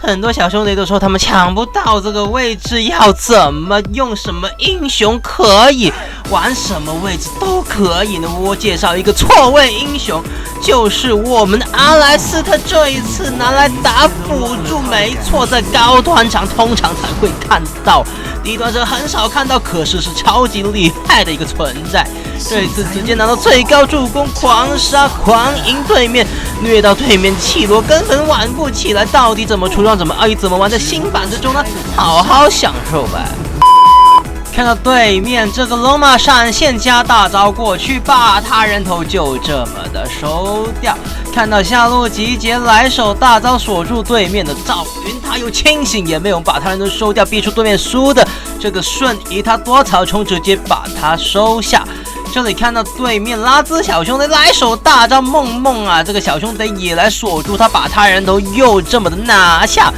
很多小兄弟都说他们抢不到这个位置，要怎么用什么英雄可以玩什么位置都可以呢？我介绍一个错位英雄，就是我们的阿莱斯特，这一次拿来打辅助，没错，在高端场通常才会看到，低端是很少看到，可是是超级厉害的一个存在。这一次直接拿到最高助攻，狂杀狂赢对面，虐到对面气罗根本玩不起来。到底怎么出装，怎么玩，在新版之中呢？好好享受吧。看到对面这个龙马闪现加大招过去，把他人头就这么的收掉。看到下路集结来手大招锁住对面的赵云，他又清醒也没有把他人头收掉，逼出对面输的这个瞬移，他多草虫直接把他收下。这里看到对面拉兹小兄弟来手大招梦啊，这个小兄弟也来锁住他，把他人头又这么的拿下。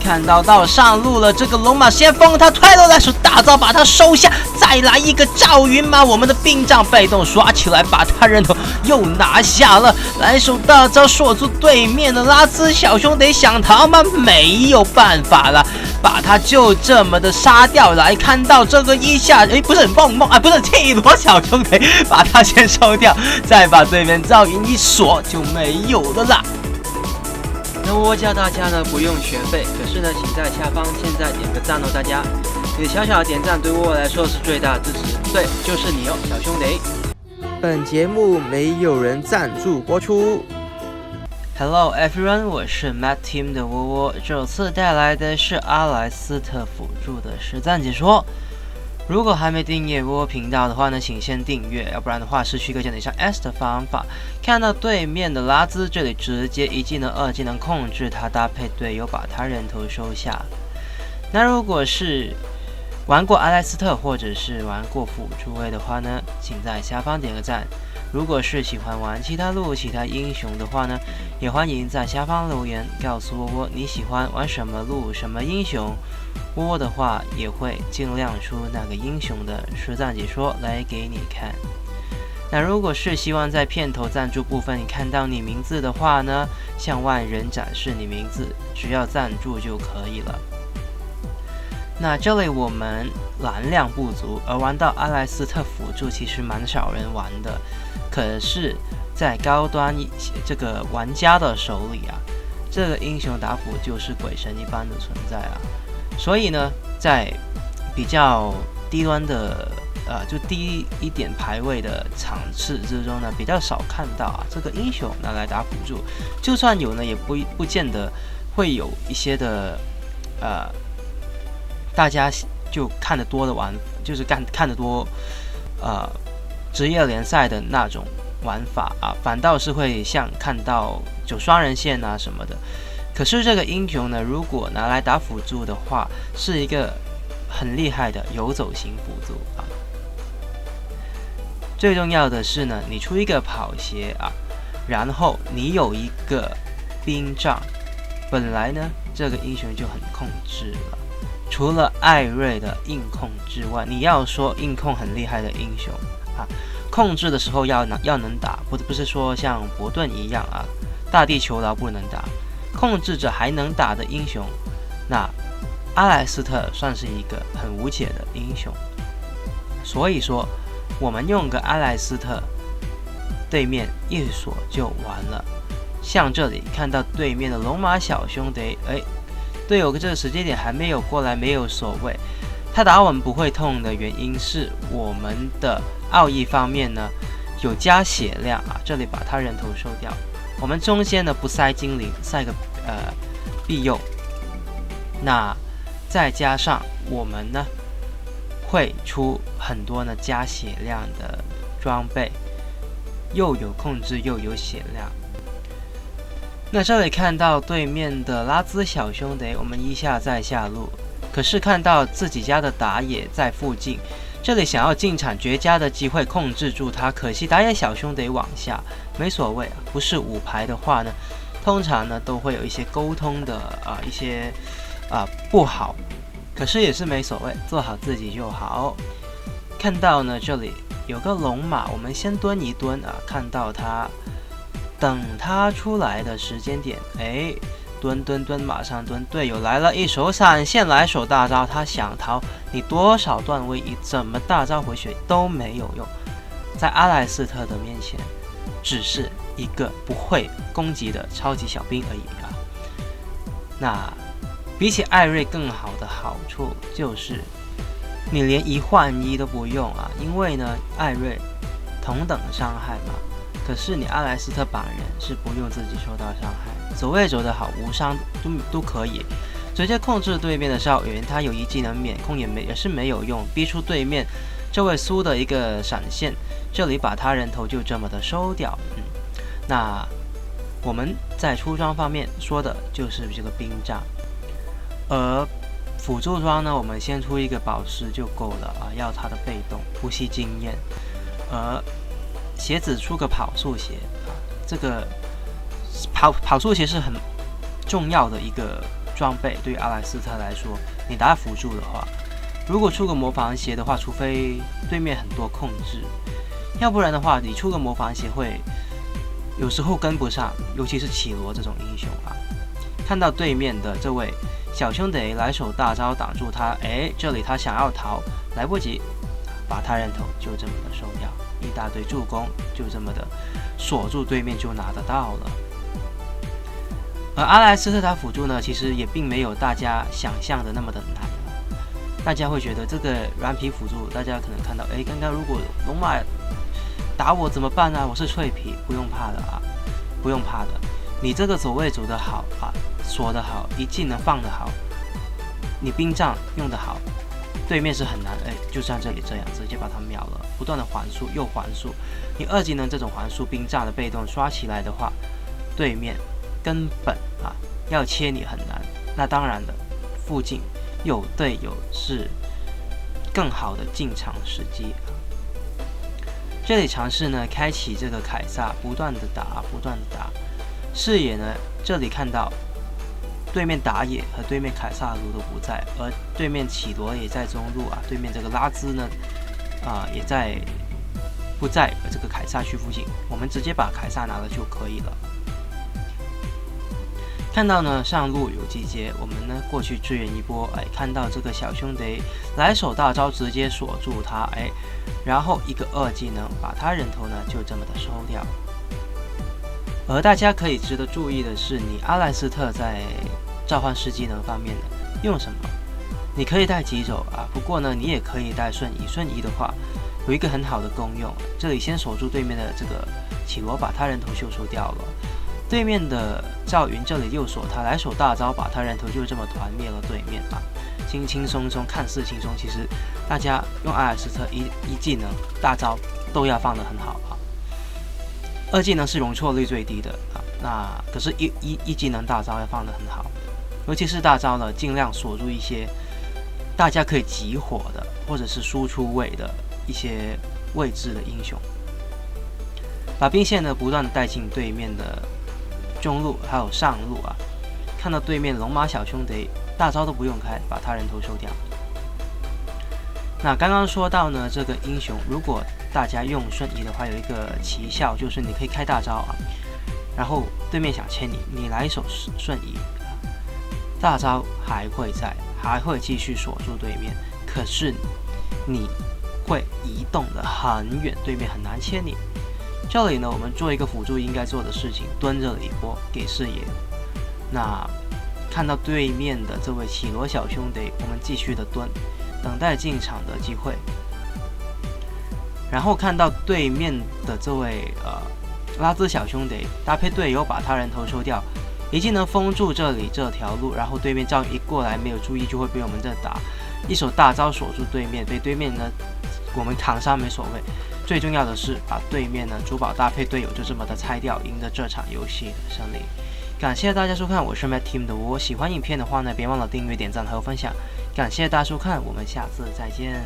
看到上路了，这个龙马先锋他推了来手大招把他收下，再来一个赵云马，我们的兵将被动刷起来，把他人头又拿下了。来手大招锁住对面的拉兹小兄弟，想逃吗？没有办法了，把他就这么的杀掉。来看到这个一下，不是不是气罗小兄弟，把他先收掉，再把对面赵云一锁就没有了啦。那我教大家呢不用学费，可是呢，请在下方现在点个赞哦，大家，你的小小的点赞对我来说是最大的支持，对，就是你哦，小兄弟。本节目没有人赞助播出。Hello everyone， 我是 Matt Team 的窝窝，这次带来的是阿莱斯特辅助的实战解说。如果还没订阅窝窝频道的话呢，请先订阅，要不然的话失去一个键点上 S 的方法。看到对面的拉兹，这里直接一技能二技能控制他，搭配队友把他人头收下。那如果是玩过阿莱斯特或者是玩过辅助位的话呢，请在下方点个赞。如果是喜欢玩其他路其他英雄的话呢，也欢迎在下方留言告诉窝窝你喜欢玩什么路什么英雄，窝窝的话也会尽量出那个英雄的实战解说来给你看。那如果是希望在片头赞助部分你看到你名字的话呢，向外人展示你名字，只要赞助就可以了。那这里我们蓝量不足，而玩到阿莱斯特辅助其实蛮少人玩的，可是在高端这个玩家的手里啊，这个英雄打辅就是鬼神一般的存在啊。所以呢，在比较低端的就低一点排位的场次之中呢，比较少看到啊这个英雄拿来打辅助，就算有呢，也不见得会有一些的大家就看得多的玩，就是看得多职业联赛的那种玩法啊，反倒是会像看到就双人线啊什么的。可是这个英雄呢，如果拿来打辅助的话，是一个很厉害的游走型辅助啊。最重要的是呢，你出一个跑鞋啊，然后你有一个兵杖，本来呢这个英雄就很控制了。除了艾瑞的硬控之外，你要说硬控很厉害的英雄啊，控制的时候要能打，不是说像伯顿一样啊，大地求饶不能打，控制着还能打的英雄，那阿莱斯特算是一个很无解的英雄。所以说，我们用个阿莱斯特，对面一锁就完了。像这里看到对面的龙马小兄弟，队友这个时间点还没有过来，没有所谓。他打我们不会痛的原因是我们的奥义方面呢有加血量啊，这里把他人头收掉。我们中间呢不塞精灵，塞个庇佑。那再加上我们呢会出很多呢加血量的装备，又有控制又有血量。那这里看到对面的拉兹小兄弟，我们一下再下路，可是看到自己家的打野在附近，这里想要进场绝佳的机会控制住他，可惜打野小兄弟往下，没所谓啊，不是5排的话呢，通常呢都会有一些沟通的一些不好，可是也是没所谓，做好自己就好。看到呢这里有个龙马，我们先蹲一蹲啊，看到他。等他出来的时间点，蹲，马上蹲。队友来了一手闪现来手大招，他想逃，你多少段位移，怎么大招回血都没有用。在阿莱斯特的面前，只是一个不会攻击的超级小兵而已啊。那比起艾瑞更好的好处就是，你连1换1都不用啊，因为呢，艾瑞同等伤害嘛。可是你阿莱斯特本人是不用自己受到伤害，走位走得好，无伤都可以直接控制对面的少云，他有一技能免控也是没有用，逼出对面这位苏的一个闪现，这里把他人头就这么的收掉。那我们在出装方面说的就是这个兵杖，而辅助装呢，我们先出一个宝石就够了啊，要他的被动呼吸经验，而鞋子出个跑速鞋啊，这个跑速鞋是很重要的一个装备，对于阿莱斯特来说，你打辅助的话，如果出个魔法鞋的话，除非对面很多控制，要不然的话，你出个魔法鞋会有时候跟不上，尤其是绮罗这种英雄啊。看到对面的这位小兄弟来手大招挡住他，这里他想要逃，来不及，把他人头就这么的收掉，一大堆助攻就这么的锁住对面就拿得到了。而阿莱斯特他辅助呢，其实也并没有大家想象的那么的难。大家会觉得这个软皮辅助，大家可能看到，刚刚如果龙马打我怎么办呢？我是脆皮，不用怕的啊，不用怕的。你这个走位走得好啊，锁得好，一技能放得好，你兵杖用得好，对面是很难，就像这里这样直接把他秒了，不断的还速又还速。你2技能这种还速兵杖的被动刷起来的话，对面根本要切你很难。那当然的，附近有队友是更好的进场时机。这里尝试呢，开启这个凯撒，不断的打，视野呢，这里看到对面打野和对面凯撒卢都不在，而对面绮罗也在中路啊，对面这个拉兹呢，也不在这个凯撒区附近，我们直接把凯撒拿了就可以了。看到呢上路有集结，我们呢过去支援一波，看到这个小兄弟来手大招直接锁住他，然后一个2技能把他人头呢就这么的收掉。而大家可以值得注意的是，你阿莱斯特在召唤师技能方面呢用什么？你可以带疾走啊，不过呢你也可以带瞬移。瞬移的话有一个很好的功用，这里先锁住对面的这个绮罗，把他人头秀出掉了。对面的赵云这里右锁他，来手大招把他人头就这么团灭了对面啊，轻轻松松，看似轻松，其实大家用阿莱斯特一技能大招都要放得很好啊。2技能是容错率最低的啊，那可是一技能大招要放得很好，尤其是大招呢，尽量锁住一些大家可以集火的或者是输出位的一些位置的英雄，把兵线呢不断的带进对面的中路还有上路啊。看到对面龙马小兄弟大招都不用开，把他人头收掉。那刚刚说到呢，这个英雄如果大家用瞬移的话，有一个奇效，就是你可以开大招啊，然后对面想切你，你来一手瞬移，大招还会在，还会继续锁住对面，可是你会移动的很远，对面很难切你。这里呢，我们做一个辅助应该做的事情，蹲着一波给视野。那看到对面的这位绮罗小兄弟，我们继续的蹲，等待进场的机会。然后看到对面的这位拉兹小兄弟，搭配队友把他人头收掉，已经能封住这里这条路。然后对面赵云一过来没有注意，就会被我们这打一手大招锁住对面，被对面呢我们扛杀没所谓。最重要的是把对面呢珠宝搭配队友就这么的拆掉，赢得这场游戏的胜利。感谢大家收看，我是 Mad Team 的我。喜欢影片的话呢，别忘了订阅、点赞还有分享。感谢大家收看，我们下次再见。